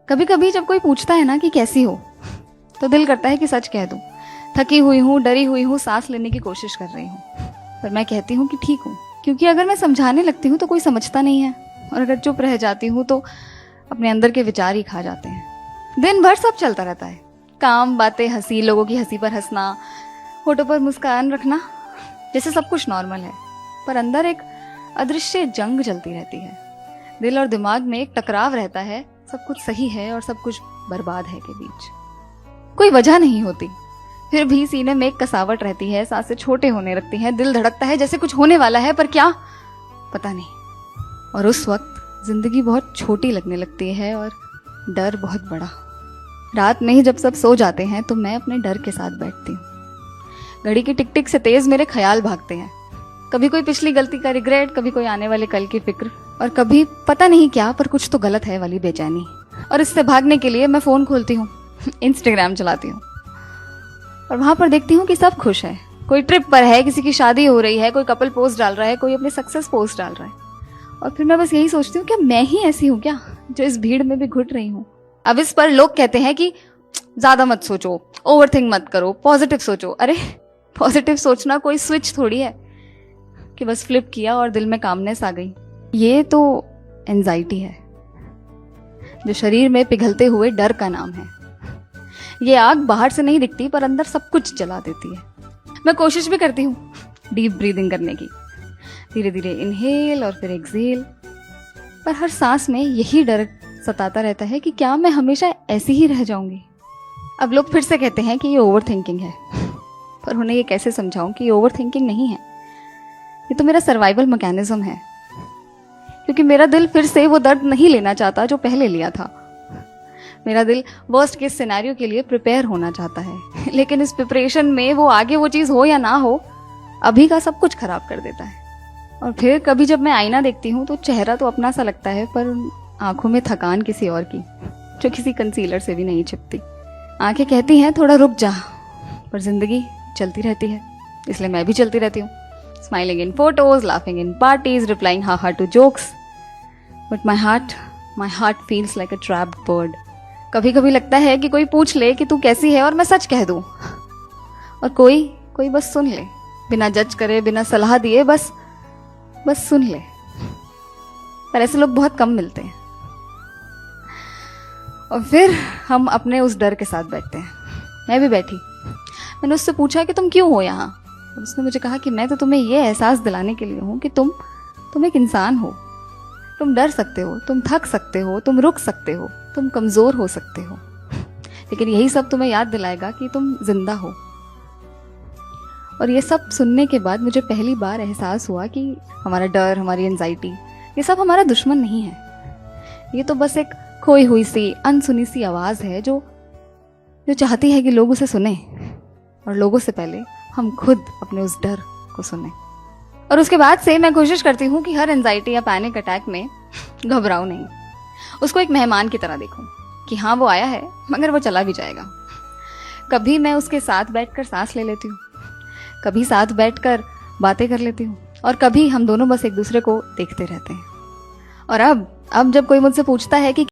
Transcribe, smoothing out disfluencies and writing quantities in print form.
कभी कभी जब कोई पूछता है ना कि कैसी हो, तो दिल करता है कि सच कह दूं। थकी हुई हूँ, डरी हुई हूँ, सांस लेने की कोशिश कर रही हूँ, पर मैं कहती हूँ कि ठीक हूँ। क्योंकि अगर मैं समझाने लगती हूँ तो कोई समझता नहीं है, और अगर चुप रह जाती हूँ तो अपने अंदर के विचार ही खा जाते हैं। दिन भर सब चलता रहता है, काम, बातें, हंसी, लोगों की हंसी पर हंसना, होठों पर मुस्कान रखना, जैसे सब कुछ नॉर्मल है। पर अंदर एक अदृश्य जंग चलती रहती है। दिल और दिमाग में एक टकराव रहता है, सब कुछ सही है और सब कुछ बर्बाद है के बीच। कोई वजह नहीं होती, फिर भी सीने में एक कसावट रहती है, सांसें छोटे होने लगती हैं, दिल धड़कता है जैसे कुछ होने वाला है, पर क्या पता नहीं। और उस वक्त जिंदगी बहुत छोटी लगने लगती है और डर बहुत बड़ा। रात में ही जब सब सो जाते हैं तो मैं अपने डर के साथ बैठती हूँ। घड़ी की टिक टिक से तेज मेरे ख्याल भागते हैं। कभी कोई पिछली गलती का रिग्रेट, कभी कोई आने वाले कल की फिक्र, और कभी पता नहीं क्या पर कुछ तो गलत है वाली बेचैनी। और इससे भागने के लिए मैं फोन खोलती हूँ, इंस्टाग्राम चलाती हूँ, और वहां पर देखती हूँ कि सब खुश है। कोई ट्रिप पर है, किसी की शादी हो रही है, कोई कपल पोस्ट डाल रहा है, कोई अपने सक्सेस पोस्ट डाल रहा है। और फिर मैं बस यही सोचती हूँ, क्या मैं ही ऐसी हूँ क्या, जो इस भीड़ में भी घुट रही हूँ। अब इस पर लोग कहते हैं कि ज्यादा मत सोचो, ओवरथिंक मत करो, पॉजिटिव सोचो। अरे पॉजिटिव सोचना कोई स्विच थोड़ी है कि बस फ्लिप किया और दिल में कामनेस आ गई। ये तो एंजाइटी है, जो शरीर में पिघलते हुए डर का नाम है। ये आग बाहर से नहीं दिखती, पर अंदर सब कुछ जला देती है। मैं कोशिश भी करती हूँ डीप ब्रीदिंग करने की, धीरे धीरे इनहेल और फिर एक्सहेल, पर हर सांस में यही डर सताता रहता है कि क्या मैं हमेशा ऐसी ही रह जाऊंगी। अब लोग फिर से कहते हैं कि ये ओवर थिंकिंग है, पर उन्हें ये कैसे समझाऊं कि ये ओवर थिंकिंग नहीं है, ये तो मेरा सर्वाइवल मैकेनिज्म है। क्योंकि मेरा दिल फिर से वो दर्द नहीं लेना चाहता जो पहले लिया था। मेरा दिल वर्स्ट केस सिनेरियो के लिए प्रिपेयर होना चाहता है, लेकिन इस प्रिपरेशन में वो आगे वो चीज़ हो या ना हो, अभी का सब कुछ खराब कर देता है। और फिर कभी जब मैं आईना देखती हूँ तो चेहरा तो अपना सा लगता है, पर आंखों में थकान किसी और की, जो किसी कंसीलर से भी नहीं छिपती। आंखें कहती हैं थोड़ा रुक जा, पर जिंदगी चलती रहती है, इसलिए मैं भी चलती रहती हूँ। Smiling in photos, laughing in parties, replying ha ha to jokes, but my heart feels like a trapped bird. कभी कभी लगता है कि कोई पूछ ले कि तू कैसी है और मैं सच कह दूं, और कोई बस सुन ले, बिना जज करे, बिना सलाह दिए, बस सुन ले। पर ऐसे लोग बहुत कम मिलते हैं। और फिर हम अपने उस डर के साथ बैठते हैं। मैं भी बैठी। मैंने उससे पूछा कि तुम क्यों हो यहाँ, और उसने मुझे कहा कि मैं तो तुम्हें ये एहसास दिलाने के लिए हूँ कि तुम एक इंसान हो। तुम डर सकते हो, तुम थक सकते हो, तुम रुक सकते हो, तुम कमजोर हो सकते हो, लेकिन यही सब तुम्हें याद दिलाएगा कि तुम जिंदा हो। और ये सब सुनने के बाद मुझे पहली बार एहसास हुआ कि हमारा डर, हमारी एंजाइटी, ये सब हमारा दुश्मन नहीं है। ये तो बस एक खोई हुई सी, अनसुनी सी आवाज है जो चाहती है कि लोग उसे सुने, और लोगों से पहले हम खुद अपने उस डर को सुने। और उसके बाद से मैं कोशिश करती हूँ कि हर एंजाइटी या पैनिक अटैक में घबराऊं नहीं, उसको एक मेहमान की तरह देखूं कि हाँ वो आया है मगर वो चला भी जाएगा। कभी मैं उसके साथ बैठकर सांस ले लेती हूँ, कभी साथ बैठकर बातें कर लेती हूँ, और कभी हम दोनों बस एक दूसरे को देखते रहते हैं। और अब जब कोई मुझसे पूछता है कि